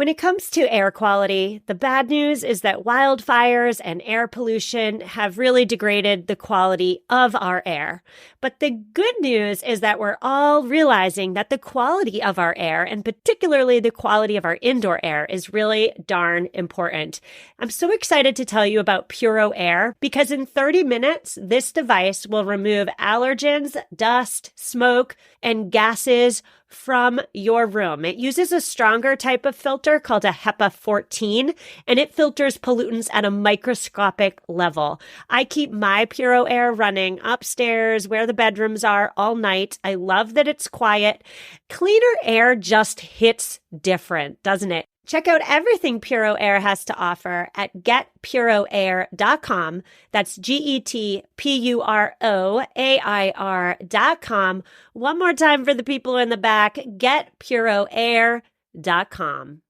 When it comes to air quality, the bad news is that wildfires and air pollution have really degraded the quality of our air. But the good news is that we're all realizing that the quality of our air, and particularly the quality of our indoor air, is really darn important. I'm so excited to tell you about Puro Air because in 30 minutes, this device will remove allergens, dust, smoke, and gases from your room. It uses a stronger type of filter called a HEPA 14, and it filters pollutants at a microscopic level. I keep my Puro Air running upstairs where the bedrooms are all night. I love that it's quiet. Cleaner air just hits different, doesn't it? Check out everything Puro Air has to offer at getpuroair.com. That's getpuroair.com. One more time for the people in the back, getpuroair.com.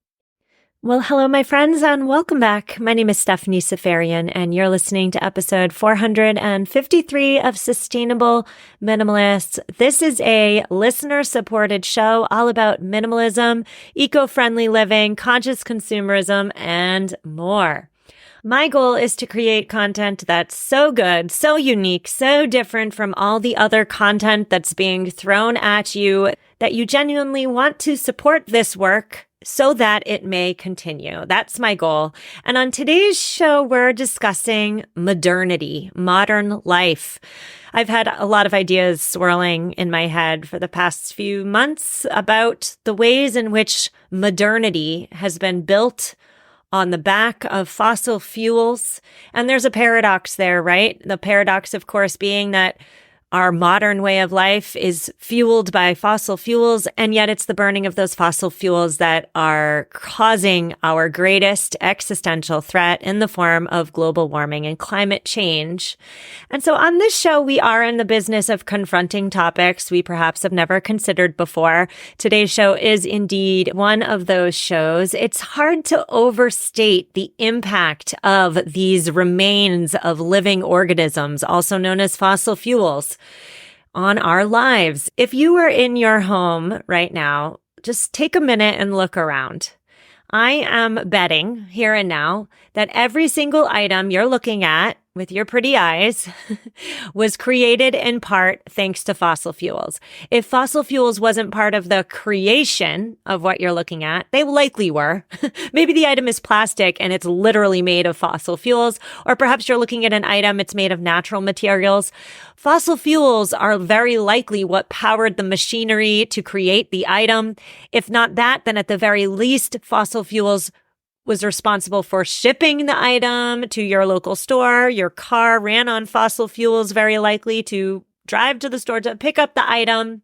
Well, hello, my friends, and welcome back. My name is Stephanie Safarian, and you're listening to episode 453 of Sustainable Minimalists. This is a listener-supported show all about minimalism, eco-friendly living, conscious consumerism, and more. My goal is to create content that's so good, so unique, so different from all the other content that's being thrown at you that you genuinely want to support this work so that it may continue. That's my goal. And on today's show, we're discussing modernity, modern life. I've had a lot of ideas swirling in my head for the past few months about the ways in which modernity has been built on the back of fossil fuels. And there's a paradox there, right? The paradox, of course, being that our modern way of life is fueled by fossil fuels, and yet it's the burning of those fossil fuels that are causing our greatest existential threat in the form of global warming and climate change. And so on this show, we are in the business of confronting topics we perhaps have never considered before. Today's show is indeed one of those shows. It's hard to overstate the impact of these remains of living organisms, also known as fossil fuels, on our lives. If you are in your home right now, just take a minute and look around. I am betting here and now that every single item you're looking at with your pretty eyes was created in part thanks to fossil fuels. If fossil fuels wasn't part of the creation of what you're looking at, they likely were. Maybe the item is plastic and it's literally made of fossil fuels, or perhaps you're looking at an item, it's made of natural materials. Fossil fuels are very likely what powered the machinery to create the item. If not that, then at the very least, fossil fuels was responsible for shipping the item to your local store. Your car ran on fossil fuels, very likely to drive to the store to pick up the item.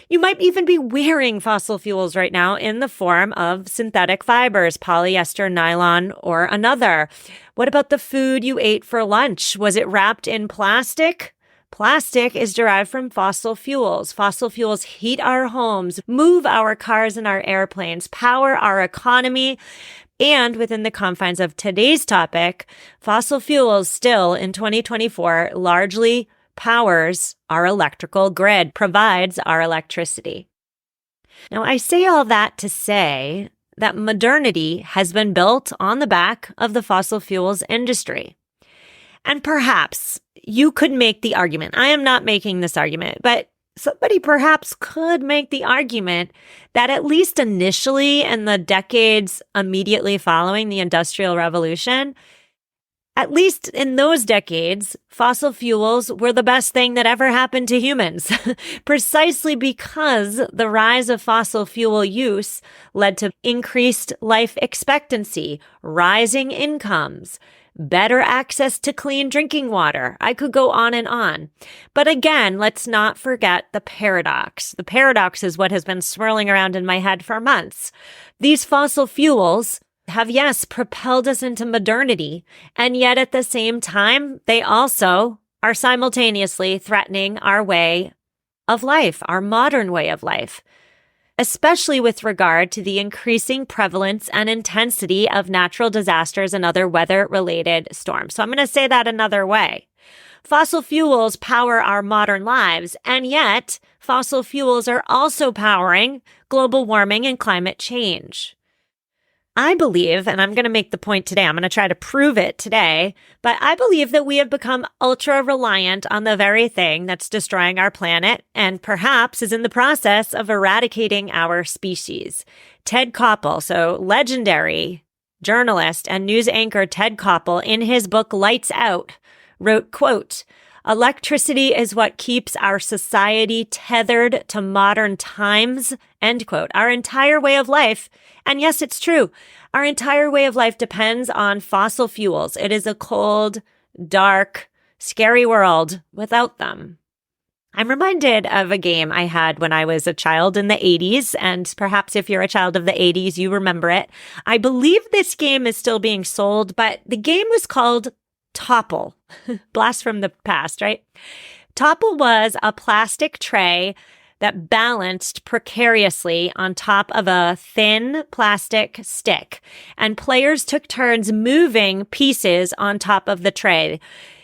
You might even be wearing fossil fuels right now in the form of synthetic fibers, polyester, nylon, or another. What about the food you ate for lunch? Was it wrapped in plastic? Plastic is derived from fossil fuels. Fossil fuels heat our homes, move our cars and our airplanes, power our economy. And within the confines of today's topic, fossil fuels still in 2024 largely powers our electrical grid, provides our electricity. Now, I say all that to say that modernity has been built on the back of the fossil fuels industry. And perhaps you could make the argument, I am not making this argument, but somebody perhaps could make the argument that at least initially in the decades immediately following the Industrial Revolution, at least in those decades, fossil fuels were the best thing that ever happened to humans, precisely because the rise of fossil fuel use led to increased life expectancy, rising incomes, better access to clean drinking water. I could go on and on. But again, let's not forget the paradox. The paradox is what has been swirling around in my head for months. These fossil fuels have, yes, propelled us into modernity, and yet at the same time, they also are simultaneously threatening our way of life, our modern way of life, especially with regard to the increasing prevalence and intensity of natural disasters and other weather-related storms. So I'm going to say that another way. Fossil fuels power our modern lives, and yet fossil fuels are also powering global warming and climate change. I believe, and I'm going to make the point today, I'm going to try to prove it today, but I believe that we have become ultra reliant on the very thing that's destroying our planet and perhaps is in the process of eradicating our species. Ted Koppel, so legendary journalist and news anchor Ted Koppel, in his book Lights Out, wrote, quote, "Electricity is what keeps our society tethered to modern times," end quote. Our entire way of life, and yes, it's true, our entire way of life depends on fossil fuels. It is a cold, dark, scary world without them. I'm reminded of a game I had when I was a child in the 80s, and perhaps if you're a child of the 80s, you remember it. I believe this game is still being sold, but the game was called Topple. Blast from the past, right? Topple was a plastic tray that balanced precariously on top of a thin plastic stick, and players took turns moving pieces on top of the tray.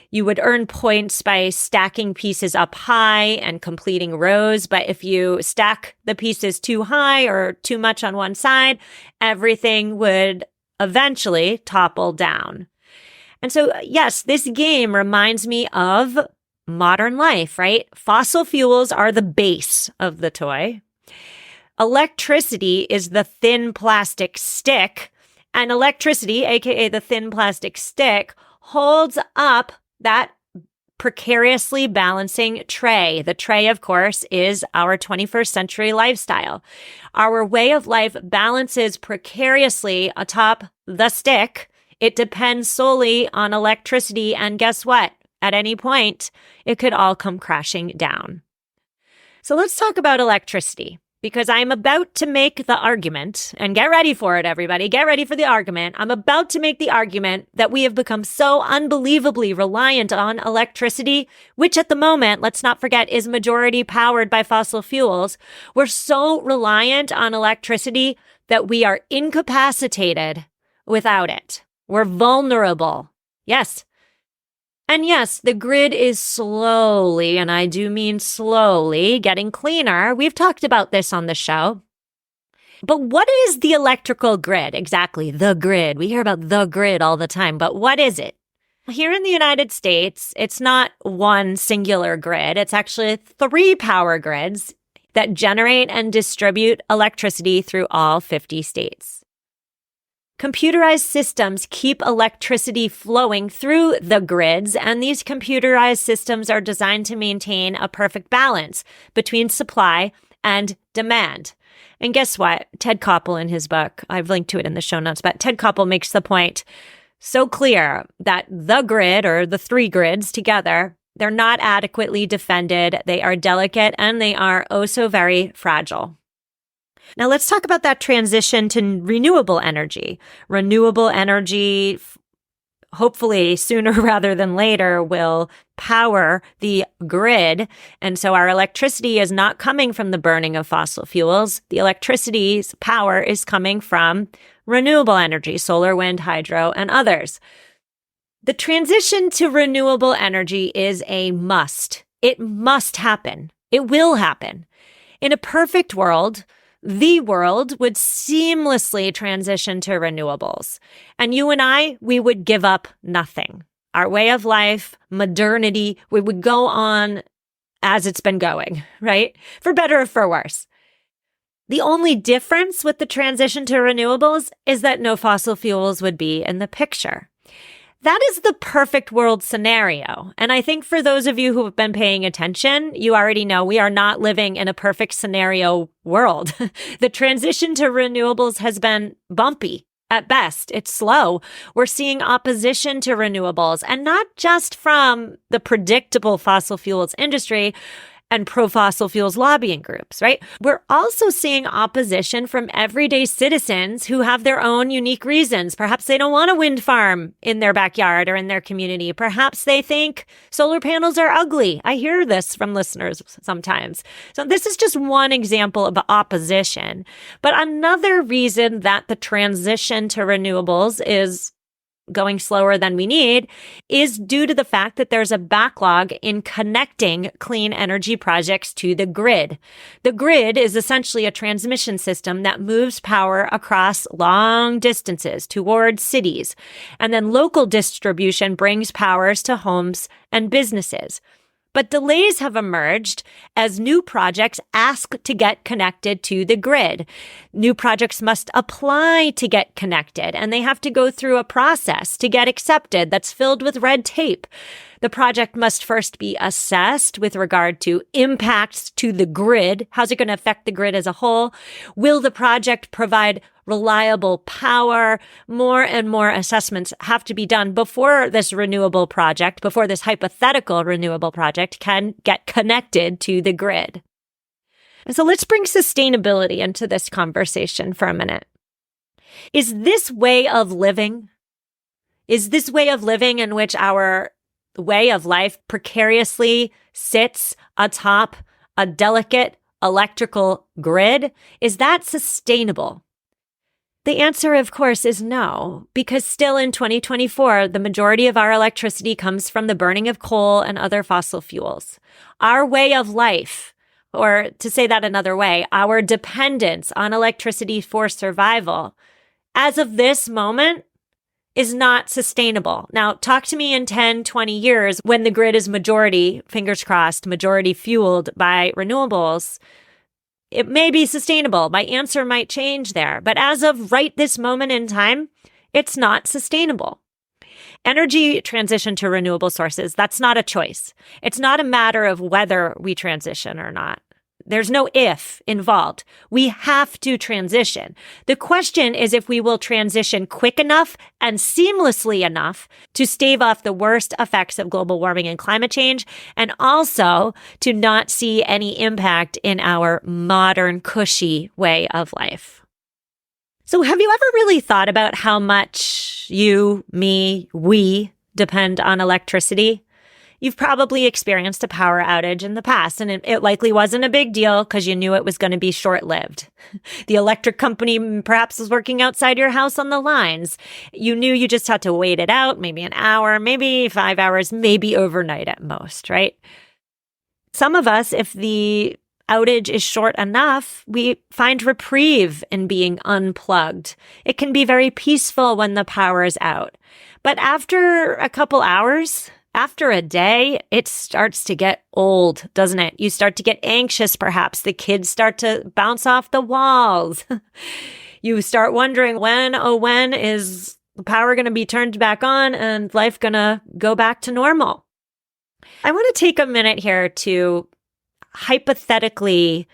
You would earn points by stacking pieces up high and completing rows, but if you stack the pieces too high or too much on one side, everything would eventually topple down. And so, yes, this game reminds me of modern life, right? Fossil fuels are the base of the toy. Electricity is the thin plastic stick, and electricity, aka the thin plastic stick, holds up that precariously balancing tray. The tray, of course, is our 21st century lifestyle. Our way of life balances precariously atop the stick. It depends solely on electricity, and guess what? At any point, it could all come crashing down. So let's talk about electricity, because I'm about to make the argument, and get ready for it, everybody. Get ready for the argument. I'm about to make the argument that we have become so unbelievably reliant on electricity, which at the moment, let's not forget, is majority powered by fossil fuels. We're so reliant on electricity that we are incapacitated without it. We're vulnerable. Yes. And yes, the grid is slowly, and I do mean slowly, getting cleaner. We've talked about this on the show. But what is the electrical grid? Exactly, the grid. We hear about the grid all the time, but what is it? Here in the United States, it's not one singular grid. It's actually 3 power grids that generate and distribute electricity through all 50 states. Computerized systems keep electricity flowing through the grids, and these computerized systems are designed to maintain a perfect balance between supply and demand. And guess what? Ted Koppel in his book, I've linked to it in the show notes, but Ted Koppel makes the point so clear that the grid, or the 3 grids together, they're not adequately defended, they are delicate, and they are oh so very fragile. Now let's talk about that transition to renewable energy. Renewable energy, hopefully sooner rather than later, will power the grid. And so our electricity is not coming from the burning of fossil fuels. The electricity's power is coming from renewable energy, solar, wind, hydro, and others. The transition to renewable energy is a must. It must happen. It will happen. In a perfect world, the world would seamlessly transition to renewables. And you and I, we would give up nothing. Our way of life, modernity, we would go on as it's been going, right? For better or for worse. The only difference with the transition to renewables is that no fossil fuels would be in the picture. That is the perfect world scenario. And I think for those of you who have been paying attention, you already know we are not living in a perfect scenario world. The transition to renewables has been bumpy at best. It's slow. We're seeing opposition to renewables, and not just from the predictable fossil fuels industry and pro-fossil fuels lobbying groups, right? We're also seeing opposition from everyday citizens who have their own unique reasons. Perhaps they don't want a wind farm in their backyard or in their community. Perhaps they think solar panels are ugly. I hear this from listeners sometimes. So this is just one example of opposition. But another reason that the transition to renewables is going slower than we need is due to the fact that there's a backlog in connecting clean energy projects to the grid. The grid is essentially a transmission system that moves power across long distances towards cities, and then local distribution brings powers to homes and businesses. But delays have emerged as new projects ask to get connected to the grid. New projects must apply to get connected, and they have to go through a process to get accepted that's filled with red tape. The project must first be assessed with regard to impacts to the grid. How's it going to affect the grid as a whole? Will the project provide reliable power? More and more assessments have to be done before this hypothetical renewable project can get connected to the grid. And so let's bring sustainability into this conversation for a minute. Is this way of living in which our way of life precariously sits atop a delicate electrical grid, is that sustainable? The answer, of course, is no, because still in 2024, the majority of our electricity comes from the burning of coal and other fossil fuels. Our way of life, or to say that another way, our dependence on electricity for survival, as of this moment, is not sustainable. Now, talk to me in 10, 20 years when the grid is majority, fingers crossed, majority fueled by renewables. It may be sustainable. My answer might change there. But as of right this moment in time, it's not sustainable. Energy transition to renewable sources, that's not a choice. It's not a matter of whether we transition or not. There's no if involved. We have to transition. The question is if we will transition quick enough and seamlessly enough to stave off the worst effects of global warming and climate change, and also to not see any impact in our modern, cushy way of life. So have you ever really thought about how much you, me, we depend on electricity? You've probably experienced a power outage in the past, and it likely wasn't a big deal because you knew it was going to be short-lived. The electric company perhaps was working outside your house on the lines. You knew you just had to wait it out, maybe an hour, maybe 5 hours, maybe overnight at most, right? Some of us, if the outage is short enough, we find reprieve in being unplugged. It can be very peaceful when the power is out. But after a couple hours, after a day, it starts to get old, doesn't it? You start to get anxious, perhaps. The kids start to bounce off the walls. You start wondering when is the power going to be turned back on and life going to go back to normal? I want to take a minute here to hypothetically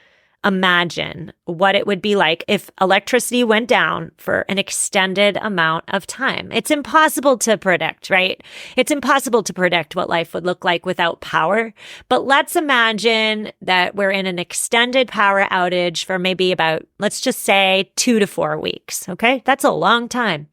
imagine what it would be like if electricity went down for an extended amount of time. It's impossible to predict, right? It's impossible to predict what life would look like without power. But let's imagine that we're in an extended power outage for maybe about, let's just say 2 to 4 weeks. Okay. That's a long time.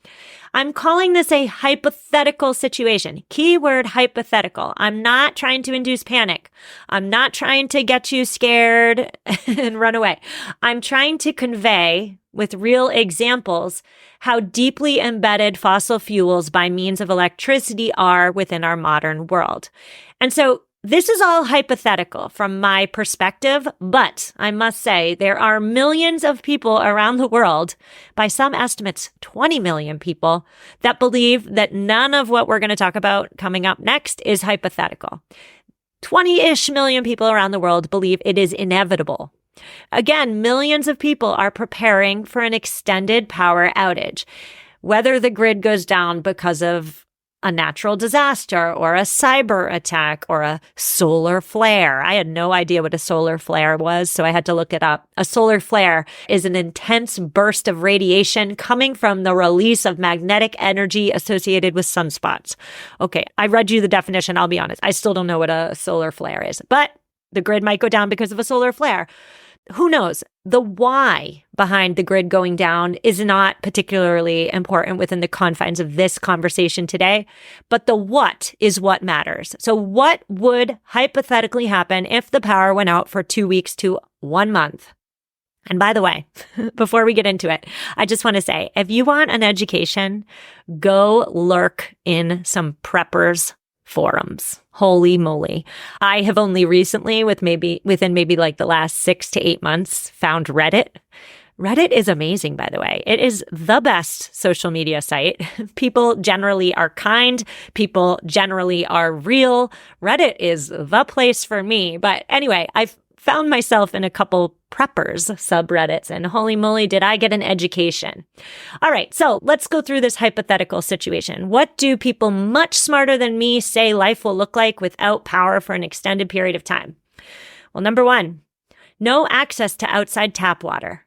I'm calling this a hypothetical situation. Keyword hypothetical. I'm not trying to induce panic. I'm not trying to get you scared and run away. I'm trying to convey with real examples how deeply embedded fossil fuels by means of electricity are within our modern world. And so this is all hypothetical from my perspective, but I must say there are millions of people around the world, by some estimates 20 million people, that believe that none of what we're going to talk about coming up next is hypothetical. 20-ish million people around the world believe it is inevitable. Again, millions of people are preparing for an extended power outage. Whether the grid goes down because of a natural disaster or a cyber attack or a solar flare. I had no idea what a solar flare was, so I had to look it up. A solar flare is an intense burst of radiation coming from the release of magnetic energy associated with sunspots. Okay, I read you the definition. I'll be honest. I still don't know what a solar flare is, but the grid might go down because of a solar flare. Who knows? The why behind the grid going down is not particularly important within the confines of this conversation today, but the what is what matters. So what would hypothetically happen if the power went out for 2 weeks to 1 month? And by the way, before we get into it, I just want to say, if you want an education, go lurk in some preppers forums. Holy moly. I have only recently, within maybe like the last 6 to 8 months, found Reddit. Reddit is amazing, by the way. It is the best social media site. People generally are kind. People generally are real. Reddit is the place for me. But anyway, I've found myself in a couple preppers subreddits, and holy moly, did I get an education. All right, so let's go through this hypothetical situation. What do people much smarter than me say life will look like without power for an extended period of time? Well, number one, no access to outside tap water.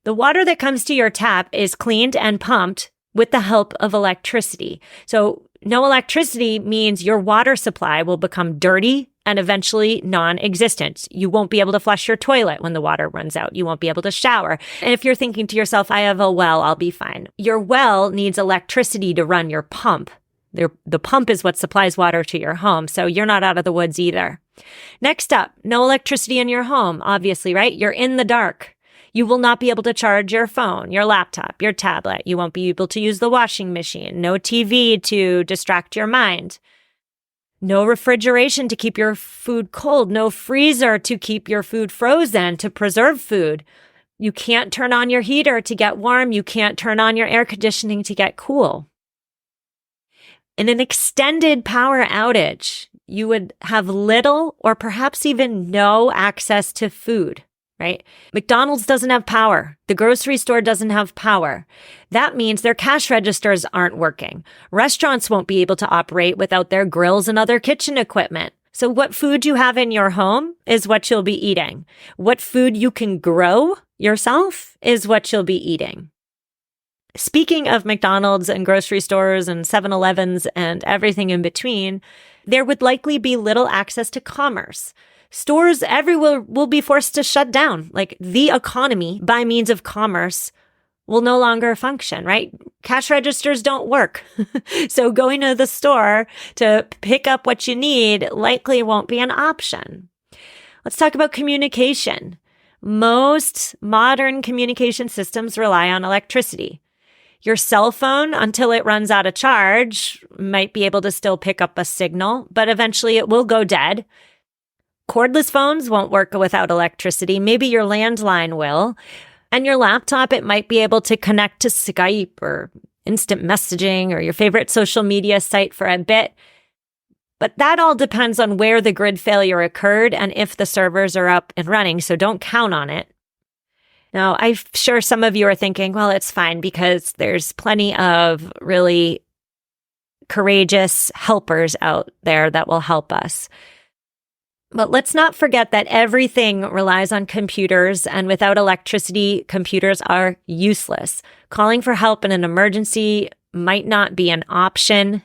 The water that comes to your tap is cleaned and pumped with the help of electricity. So no electricity means your water supply will become dirty and eventually non-existent. You won't be able to flush your toilet when the water runs out. You won't be able to shower. And if you're thinking to yourself, I have a well, I'll be fine. Your well needs electricity to run your pump. The pump is what supplies water to your home, so you're not out of the woods either. Next up, no electricity in your home, obviously, right? You're in the dark. You will not be able to charge your phone, your laptop, your tablet. You won't be able to use the washing machine. No TV to distract your mind. No refrigeration to keep your food cold. No freezer to keep your food frozen, to preserve food. You can't turn on your heater to get warm. You can't turn on your air conditioning to get cool. In an extended power outage, you would have little or perhaps even no access to food. Right? McDonald's doesn't have power. The grocery store doesn't have power. That means their cash registers aren't working. Restaurants won't be able to operate without their grills and other kitchen equipment. So what food you have in your home is what you'll be eating. What food you can grow yourself is what you'll be eating. Speaking of McDonald's and grocery stores and 7-Elevens and everything in between, there would likely be little access to commerce. Stores everywhere will be forced to shut down. Like the economy, by means of commerce, will no longer function, right? Cash registers don't work. So going to the store to pick up what you need likely won't be an option. Let's talk about communication. Most modern communication systems rely on electricity. Your cell phone, until it runs out of charge, might be able to still pick up a signal, but eventually it will go dead. Cordless phones won't work without electricity. Maybe your landline will. And your laptop, it might be able to connect to Skype or instant messaging or your favorite social media site for a bit. But that all depends on where the grid failure occurred and if the servers are up and running, so don't count on it. Now, I'm sure some of you are thinking, well, it's fine because there's plenty of really courageous helpers out there that will help us. But let's not forget that everything relies on computers, and without electricity, computers are useless. Calling for help in an emergency might not be an option.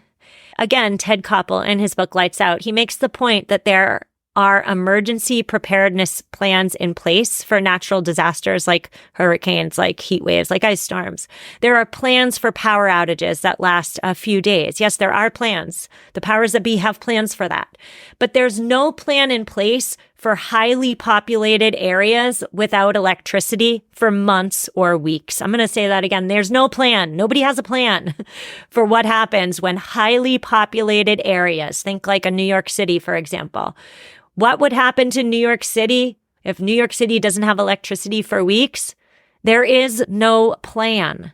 Again, Ted Koppel, in his book Lights Out, he makes the point that there are emergency preparedness plans in place for natural disasters like hurricanes, like heat waves, like ice storms. There are plans for power outages that last a few days. Yes, there are plans. The powers that be have plans for that. But there's no plan in place for highly populated areas without electricity for months or weeks. I'm going to say that again. There's no plan. Nobody has a plan for what happens when highly populated areas, think like a New York City, for example. What would happen to New York City if New York City doesn't have electricity for weeks? There is no plan.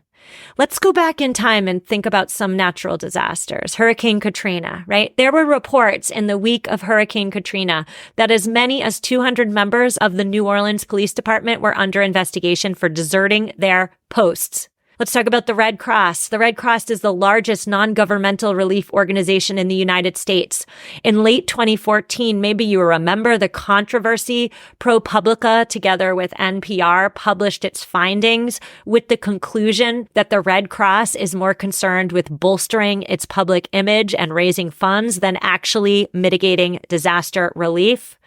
Let's go back in time and think about some natural disasters. Hurricane Katrina, right? There were reports in the week of Hurricane Katrina that as many as 200 members of the New Orleans Police Department were under investigation for deserting their posts. Let's talk about the Red Cross. The Red Cross is the largest non-governmental relief organization in the United States. In late 2014, maybe you remember the controversy, ProPublica, together with NPR, published its findings with the conclusion that the Red Cross is more concerned with bolstering its public image and raising funds than actually mitigating disaster relief.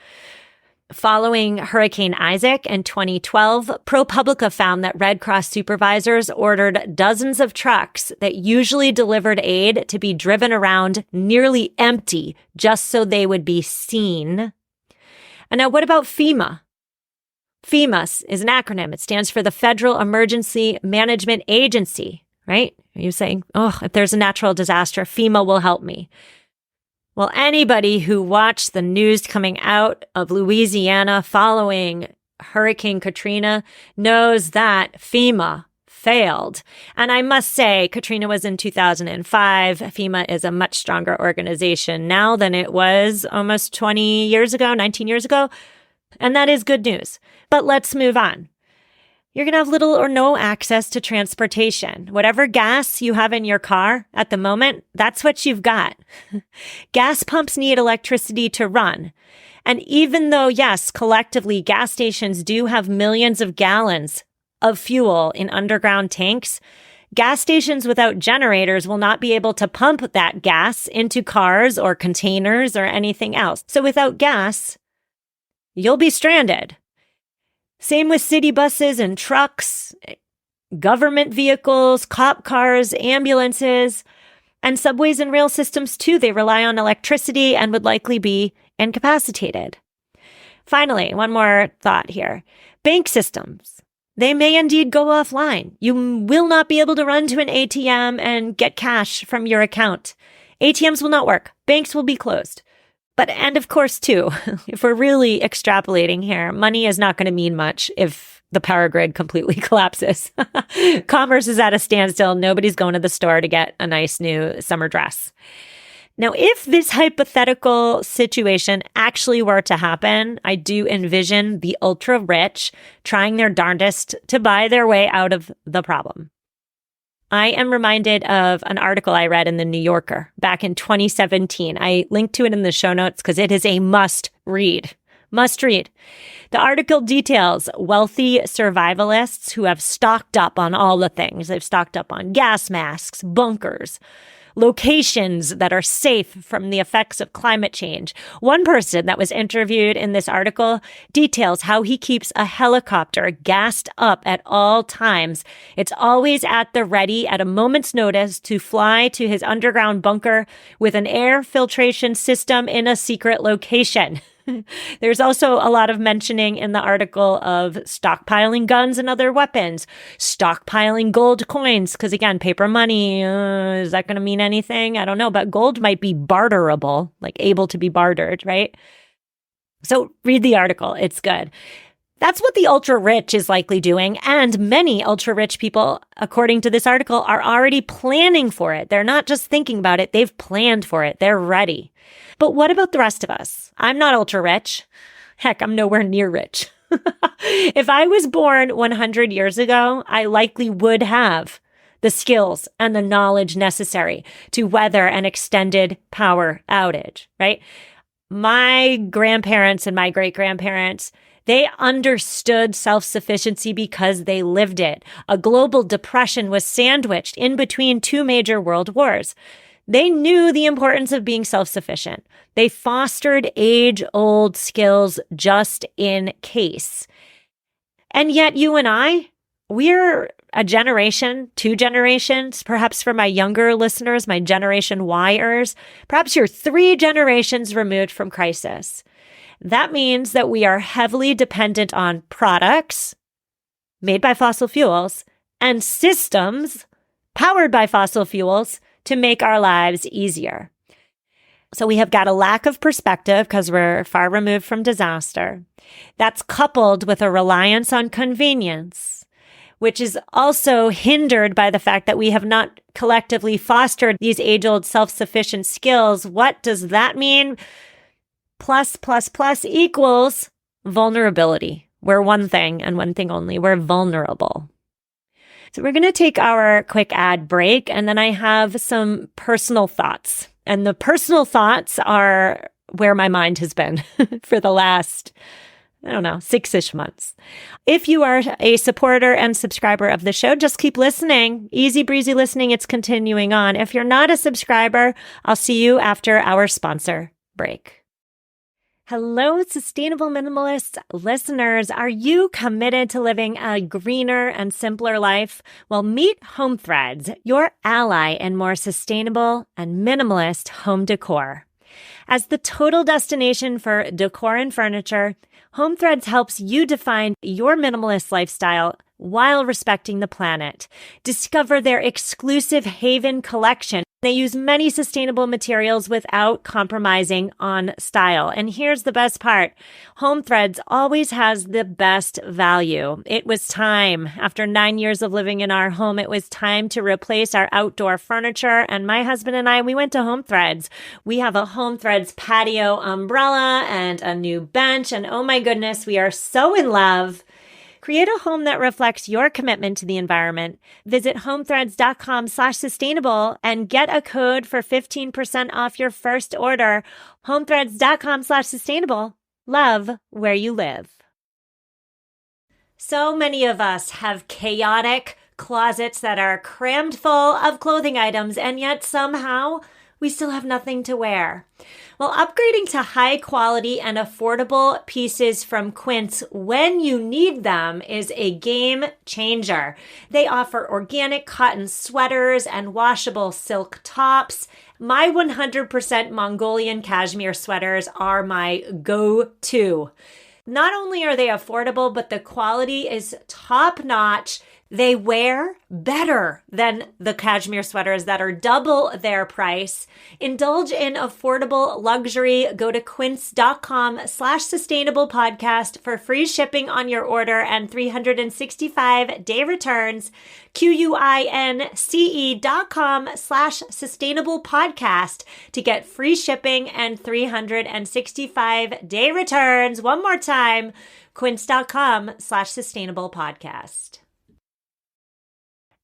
Following Hurricane Isaac in 2012, ProPublica found that Red Cross supervisors ordered dozens of trucks that usually delivered aid to be driven around nearly empty just so they would be seen. And now what about FEMA? FEMA is an acronym. It stands for the Federal Emergency Management Agency, right? Are you saying, oh, if there's a natural disaster, FEMA will help me? Well, anybody who watched the news coming out of Louisiana following Hurricane Katrina knows that FEMA failed. And I must say, Katrina was in 2005. FEMA is a much stronger organization now than it was almost 20 years ago, 19 years ago. And that is good news. But let's move on. You're going to have little or no access to transportation. Whatever gas you have in your car at the moment, that's what you've got. Gas pumps need electricity to run. And even though, yes, collectively, gas stations do have millions of gallons of fuel in underground tanks, gas stations without generators will not be able to pump that gas into cars or containers or anything else. So without gas, you'll be stranded. Same with city buses and trucks, government vehicles, cop cars, ambulances, and subways and rail systems too. They rely on electricity and would likely be incapacitated. Finally, one more thought here. Bank systems. They may indeed go offline. You will not be able to run to an ATM and get cash from your account. ATMs will not work. Banks will be closed. And of course, too, if we're really extrapolating here, money is not going to mean much if the power grid completely collapses. Commerce is at a standstill. Nobody's going to the store to get a nice new summer dress. Now, if this hypothetical situation actually were to happen, I do envision the ultra rich trying their darndest to buy their way out of the problem. I am reminded of an article I read in The New Yorker back in 2017. I linked to it in the show notes because it is a must read. Must read. The article details wealthy survivalists who have stocked up on all the things. They've stocked up on gas masks, bunkers, locations that are safe from the effects of climate change. One person that was interviewed in this article details how he keeps a helicopter gassed up at all times. It's always at the ready at a moment's notice to fly to his underground bunker with an air filtration system in a secret location. There's also a lot of mentioning in the article of stockpiling guns and other weapons, stockpiling gold coins, because again, paper money, is that going to mean anything? I don't know, but gold might be barterable, like able to be bartered, right? So read the article. It's good. That's what the ultra rich is likely doing. And many ultra rich people, according to this article, are already planning for it. They're not just thinking about it. They've planned for it. They're ready. But what about the rest of us? I'm not ultra rich. Heck, I'm nowhere near rich. If I was born 100 years ago, I likely would have the skills and the knowledge necessary to weather an extended power outage, right? My grandparents and my great-grandparents, they understood self-sufficiency because they lived it. A global depression was sandwiched in between two major world wars. They knew the importance of being self-sufficient. They fostered age-old skills just in case. And yet you and I, we're a generation, 2 generations, perhaps for my younger listeners, my Generation Yers, perhaps you're 3 generations removed from crisis. That means that we are heavily dependent on products made by fossil fuels and systems powered by fossil fuels to make our lives easier. So we have got a lack of perspective because we're far removed from disaster. That's coupled with a reliance on convenience, which is also hindered by the fact that we have not collectively fostered these age-old self-sufficient skills. What does that mean? Plus equals vulnerability. We're one thing and one thing only. We're vulnerable. So we're going to take our quick ad break, and then I have some personal thoughts. And the personal thoughts are where my mind has been for the last, 6-ish months. If you are a supporter and subscriber of the show, just keep listening. Easy breezy listening. It's continuing on. If you're not a subscriber, I'll see you after our sponsor break. Hello, Sustainable Minimalist listeners. Are you committed to living a greener and simpler life? Well, meet HomeThreads, your ally in more sustainable and minimalist home decor. As the total destination for decor and furniture, HomeThreads helps you define your minimalist lifestyle while respecting the planet. Discover their exclusive Haven collection. They use many sustainable materials without compromising on style. And here's the best part. HomeThreads always has the best value. It was time. After 9 years of living in our home, it was time to replace our outdoor furniture. And my husband and I, we went to HomeThreads. We have a HomeThreads patio umbrella and a new bench. And oh my goodness, we are so in love. Create a home that reflects your commitment to the environment. Visit homethreads.com/sustainable and get a code for 15% off your first order. Homethreads.com/sustainable. Love where you live. So many of us have chaotic closets that are crammed full of clothing items, and yet somehow we still have nothing to wear. Well, upgrading to high quality and affordable pieces from Quince when you need them is a game changer. They offer organic cotton sweaters and washable silk tops. My 100% Mongolian cashmere sweaters are my go-to. Not only are they affordable, but the quality is top-notch. They wear better than the cashmere sweaters that are double their price. Indulge in affordable luxury. Go to quince.com/sustainable podcast for free shipping on your order and 365-day returns. QUINCE.com/sustainable podcast to get free shipping and 365-day returns. One more time, quince.com/sustainable podcast.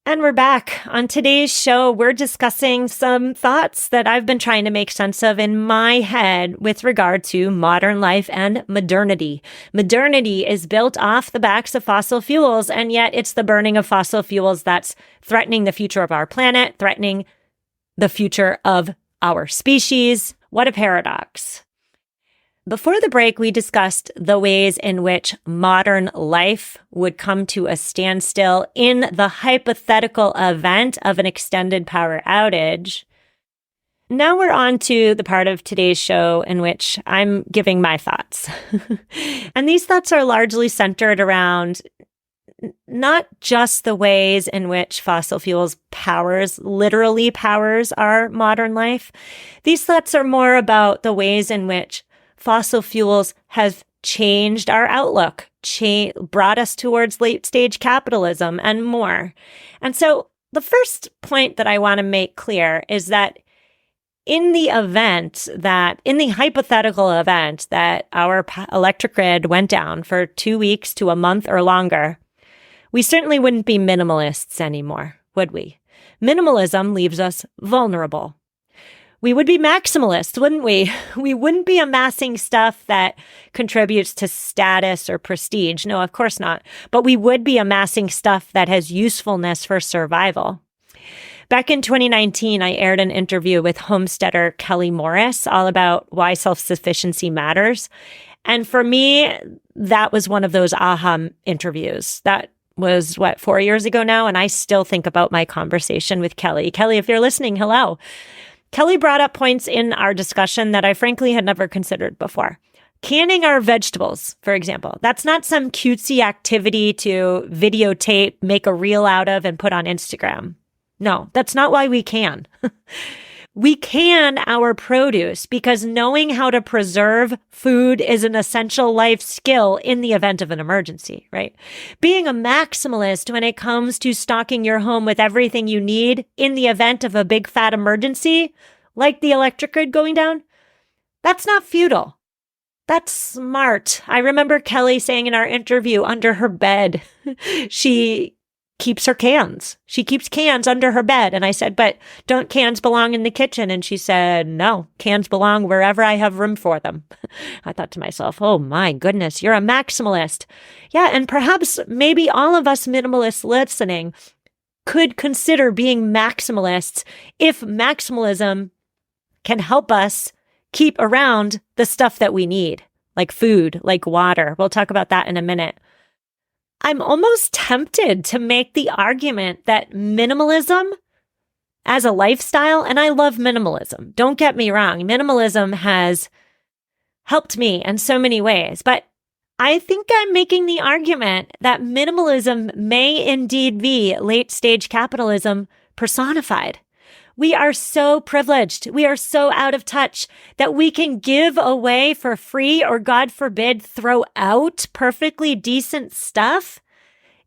And we're back. On today's show, we're discussing some thoughts that I've been trying to make sense of in my head with regard to modern life and modernity. Modernity is built off the backs of fossil fuels, and yet it's the burning of fossil fuels that's threatening the future of our planet, threatening the future of our species. What a paradox. Before the break, we discussed the ways in which modern life would come to a standstill in the hypothetical event of an extended power outage. Now we're on to the part of today's show in which I'm giving my thoughts. And these thoughts are largely centered around not just the ways in which fossil fuels literally powers our modern life. These thoughts are more about the ways in which fossil fuels have changed our outlook, brought us towards late-stage capitalism, and more. And so the first point that I want to make clear is that in the hypothetical event that our electric grid went down for 2 weeks to a month or longer, we certainly wouldn't be minimalists anymore, would we? Minimalism leaves us vulnerable. We would be maximalists, wouldn't we? We wouldn't be amassing stuff that contributes to status or prestige. No, of course not. But we would be amassing stuff that has usefulness for survival. Back in 2019, I aired an interview with homesteader Kelly Morris all about why self-sufficiency matters. And for me, that was one of those aha interviews. That was, 4 years ago now? And I still think about my conversation with Kelly. Kelly, if you're listening, hello. Kelly brought up points in our discussion that I frankly had never considered before. Canning our vegetables, for example. That's not some cutesy activity to videotape, make a reel out of, and put on Instagram. No, that's not why we can. We can our produce because knowing how to preserve food is an essential life skill in the event of an emergency, right? Being a maximalist when it comes to stocking your home with everything you need in the event of a big fat emergency, like the electric grid going down, that's not futile. That's smart. I remember Kelly saying in our interview under her bed, she keeps her cans. She keeps cans under her bed. And I said, but don't cans belong in the kitchen? And she said, no, cans belong wherever I have room for them. I thought to myself, oh my goodness, you're a maximalist. Yeah. And perhaps maybe all of us minimalists listening could consider being maximalists if maximalism can help us keep around the stuff that we need, like food, like water. We'll talk about that in a minute. I'm almost tempted to make the argument that minimalism as a lifestyle, and I love minimalism. Don't get me wrong. Minimalism has helped me in so many ways, but I think I'm making the argument that minimalism may indeed be late-stage capitalism personified. We are so privileged. We are so out of touch that we can give away for free or, God forbid, throw out perfectly decent stuff.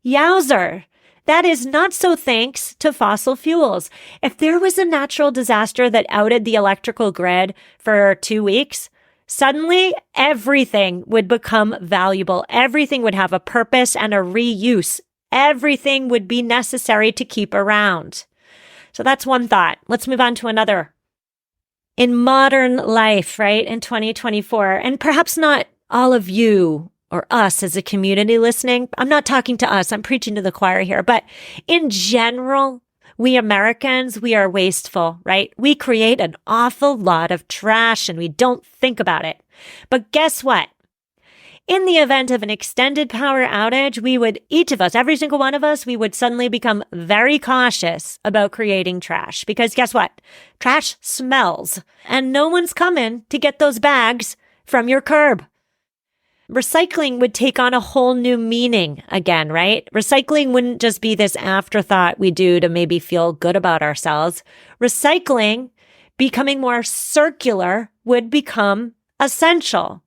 Yowzer. That is not so thanks to fossil fuels. If there was a natural disaster that outed the electrical grid for 2 weeks, suddenly everything would become valuable. Everything would have a purpose and a reuse. Everything would be necessary to keep around. So that's one thought. Let's move on to another. In modern life, right, in 2024, and perhaps not all of you or us as a community listening, I'm not talking to us, I'm preaching to the choir here, but in general, we Americans, we are wasteful, right? We create an awful lot of trash and we don't think about it. But guess what? In the event of an extended power outage, we would, each of us, every single one of us, we would suddenly become very cautious about creating trash. Because guess what? Trash smells and no one's coming to get those bags from your curb. Recycling would take on a whole new meaning again, right? Recycling wouldn't just be this afterthought we do to maybe feel good about ourselves. Recycling, becoming more circular, would become essential.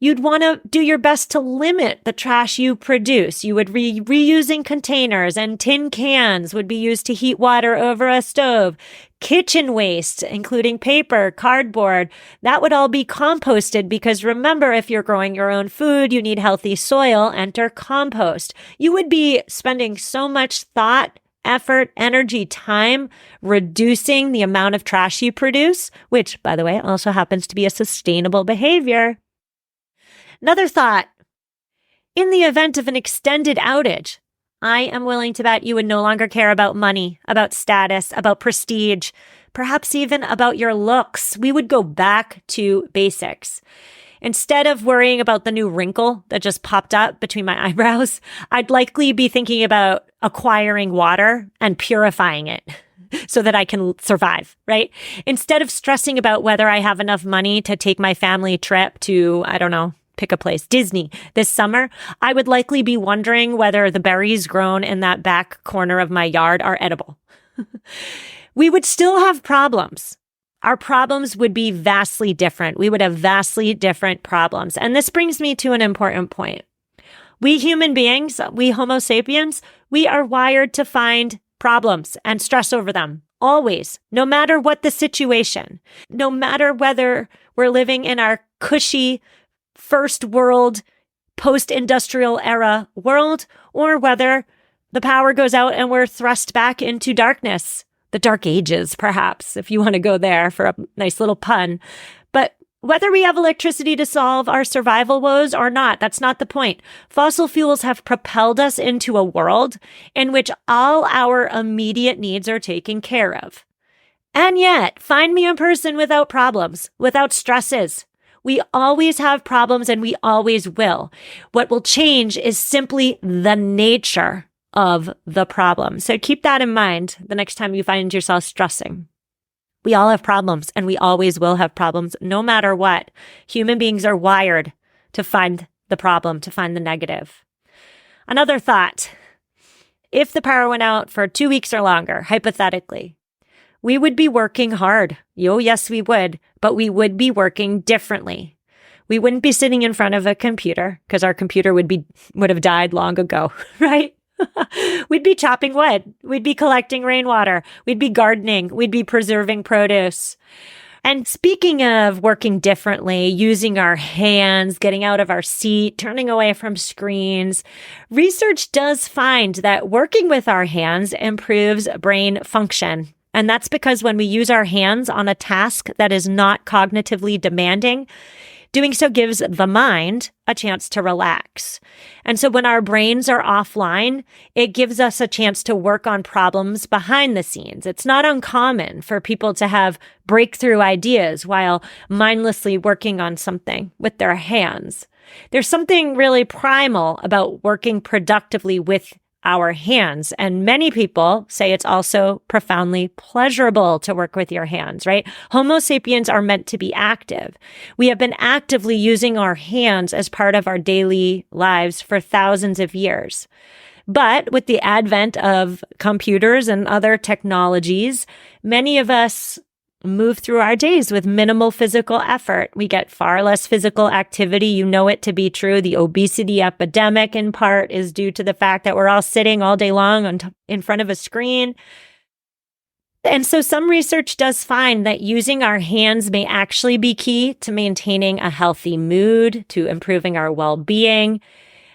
You'd want to do your best to limit the trash you produce. You would reusing containers and tin cans would be used to heat water over a stove. Kitchen waste, including paper, cardboard, that would all be composted because remember, if you're growing your own food, you need healthy soil, enter compost. You would be spending so much thought, effort, energy, time reducing the amount of trash you produce, which, by the way, also happens to be a sustainable behavior. Another thought, in the event of an extended outage, I am willing to bet you would no longer care about money, about status, about prestige, perhaps even about your looks. We would go back to basics. Instead of worrying about the new wrinkle that just popped up between my eyebrows, I'd likely be thinking about acquiring water and purifying it so that I can survive, right? Instead of stressing about whether I have enough money to take my family trip to, I don't know, pick a place, Disney this summer, I would likely be wondering whether the berries grown in that back corner of my yard are edible. We would still have problems. Our problems would be vastly different. We would have vastly different problems. And this brings me to an important point. We human beings, we Homo sapiens, we are wired to find problems and stress over them. Always, no matter what the situation, no matter whether we're living in our cushy first world, post-industrial era world, or whether the power goes out and we're thrust back into darkness, the dark ages, perhaps, if you want to go there for a nice little pun. But whether we have electricity to solve our survival woes or not, that's not the point. Fossil fuels have propelled us into a world in which all our immediate needs are taken care of. And yet, find me a person without problems, without stresses. We always have problems and we always will. What will change is simply the nature of the problem. So keep that in mind the next time you find yourself stressing. We all have problems and we always will have problems no matter what. Human beings are wired to find the problem, to find the negative. Another thought, if the power went out for 2 weeks or longer, hypothetically, we would be working hard. Oh, yes, we would, but we would be working differently. We wouldn't be sitting in front of a computer because our computer would have died long ago, right? We'd be chopping wood. We'd be collecting rainwater. We'd be gardening. We'd be preserving produce. And speaking of working differently, using our hands, getting out of our seat, turning away from screens, research does find that working with our hands improves brain function. And that's because when we use our hands on a task that is not cognitively demanding, doing so gives the mind a chance to relax. And so when our brains are offline, it gives us a chance to work on problems behind the scenes. It's not uncommon for people to have breakthrough ideas while mindlessly working on something with their hands. There's something really primal about working productively with our hands. And many people say it's also profoundly pleasurable to work with your hands, right? Homo sapiens are meant to be active. We have been actively using our hands as part of our daily lives for thousands of years. But with the advent of computers and other technologies, many of us move through our days with minimal physical effort. We get far less physical activity. You know it to be true. The obesity epidemic, in part, is due to the fact that we're all sitting all day long in front of a screen. And so some research does find that using our hands may actually be key to maintaining a healthy mood, to improving our well-being,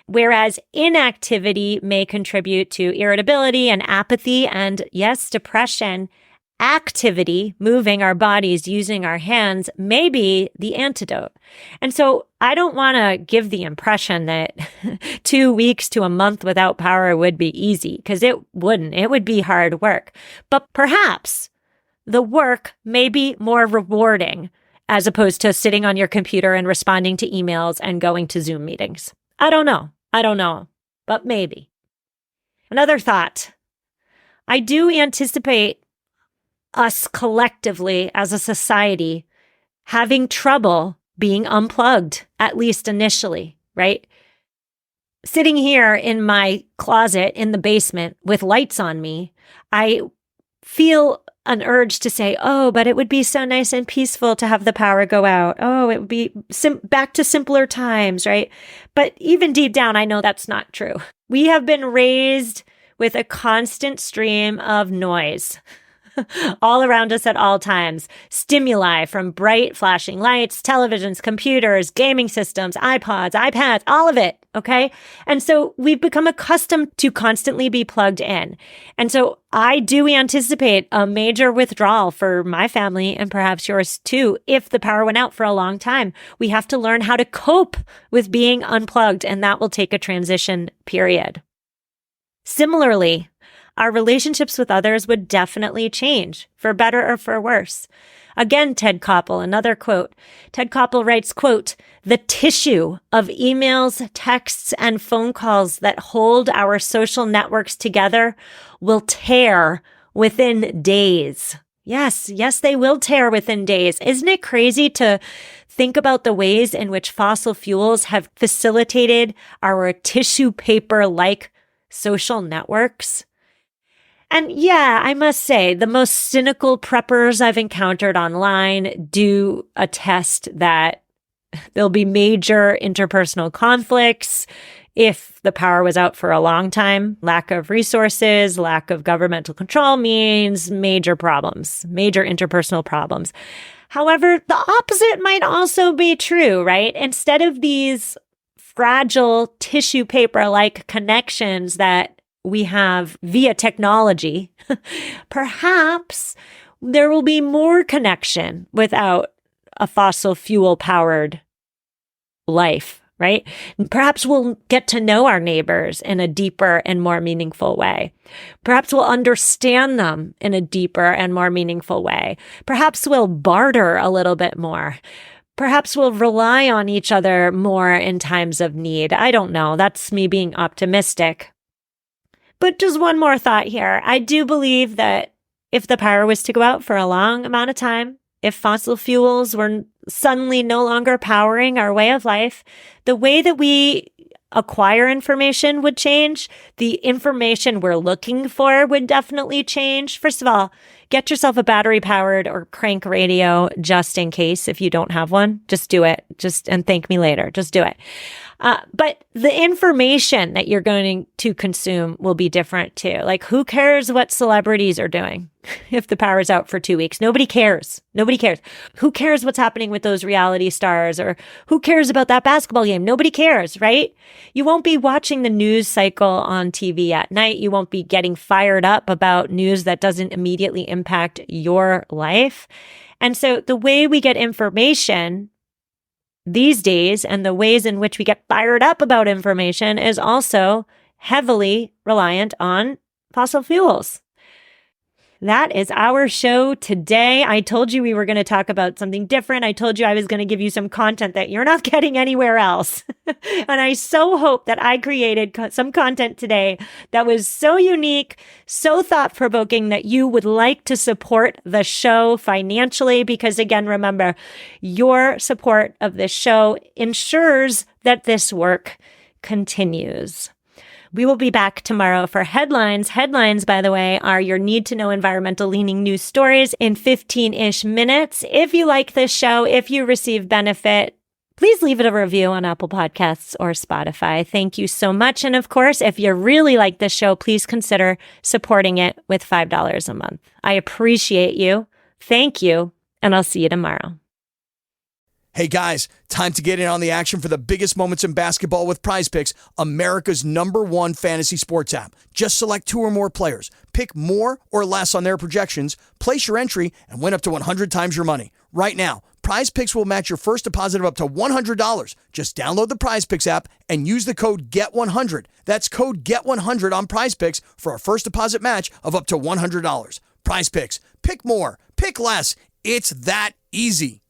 whereas inactivity may contribute to irritability and apathy and, yes, depression. Activity, moving our bodies, using our hands, may be the antidote. And so I don't want to give the impression that 2 weeks to a month without power would be easy, because it wouldn't. It would be hard work. But perhaps the work may be more rewarding as opposed to sitting on your computer and responding to emails and going to Zoom meetings. I don't know, but maybe. Another thought. I do anticipate us collectively as a society having trouble being unplugged, at least initially, right? Sitting here in my closet in the basement with lights on me, I feel an urge to say, oh, but it would be so nice and peaceful to have the power go out. Oh, it would be back to simpler times, right? But even deep down, I know that's not true. We have been raised with a constant stream of noise all around us at all times. Stimuli from bright flashing lights, televisions, computers, gaming systems, iPods, iPads, all of it. Okay. And so we've become accustomed to constantly be plugged in. And so I do anticipate a major withdrawal for my family and perhaps yours too, if the power went out for a long time. We have to learn how to cope with being unplugged, and that will take a transition period. Similarly, our relationships with others would definitely change, for better or for worse. Again, Ted Koppel, another quote. Ted Koppel writes, quote, "The tissue of emails, texts, and phone calls that hold our social networks together will tear within days." Yes, they will tear within days. Isn't it crazy to think about the ways in which fossil fuels have facilitated our tissue paper-like social networks? And yeah, I must say, the most cynical preppers I've encountered online do attest that there'll be major interpersonal conflicts if the power was out for a long time. Lack of resources, lack of governmental control means major problems, major interpersonal problems. However, the opposite might also be true, right? Instead of these fragile tissue paper-like connections that we have via technology, perhaps there will be more connection without a fossil fuel powered life, right? Perhaps we'll get to know our neighbors in a deeper and more meaningful way. Perhaps we'll understand them in a deeper and more meaningful way. Perhaps we'll barter a little bit more. Perhaps we'll rely on each other more in times of need. I don't know. That's me being optimistic. But just one more thought here. I do believe that if the power was to go out for a long amount of time, if fossil fuels were suddenly no longer powering our way of life, the way that we acquire information would change. The information we're looking for would definitely change. First of all, get yourself a battery-powered or crank radio just in case if you don't have one. Just do it. And thank me later. Just do it. But the information that you're going to consume will be different too. Like, who cares what celebrities are doing if the power's out for 2 weeks? Nobody cares. Nobody cares. Who cares what's happening with those reality stars? Or who cares about that basketball game? Nobody cares, right? You won't be watching the news cycle on TV at night. You won't be getting fired up about news that doesn't immediately impact your life. And so the way we get information these days and the ways in which we get fired up about information is also heavily reliant on fossil fuels. that is our show today. I told you we were going to talk about something different. I told you I was going to give you some content that you're not getting anywhere else. And I so hope that I created some content today that was so unique, so thought-provoking that you would like to support the show financially. Because again, remember, your support of this show ensures that this work continues. We will be back tomorrow for headlines. Headlines, by the way, are your need-to-know environmental-leaning news stories in 15-ish minutes. If you like this show, if you receive benefit, please leave it a review on Apple Podcasts or Spotify. Thank you so much. And of course, if you really like this show, please consider supporting it with $5 a month. I appreciate you. Thank you. And I'll see you tomorrow. Hey guys, time to get in on the action for the biggest moments in basketball with PrizePicks, America's #1 fantasy sports app. Just select 2 or more players, pick more or less on their projections, place your entry, and win up to 100 times your money. Right now, PrizePicks will match your first deposit of up to $100. Just download the PrizePicks app and use the code GET100. That's code GET100 on PrizePicks for a first deposit match of up to $100. PrizePicks, pick more, pick less. It's that easy.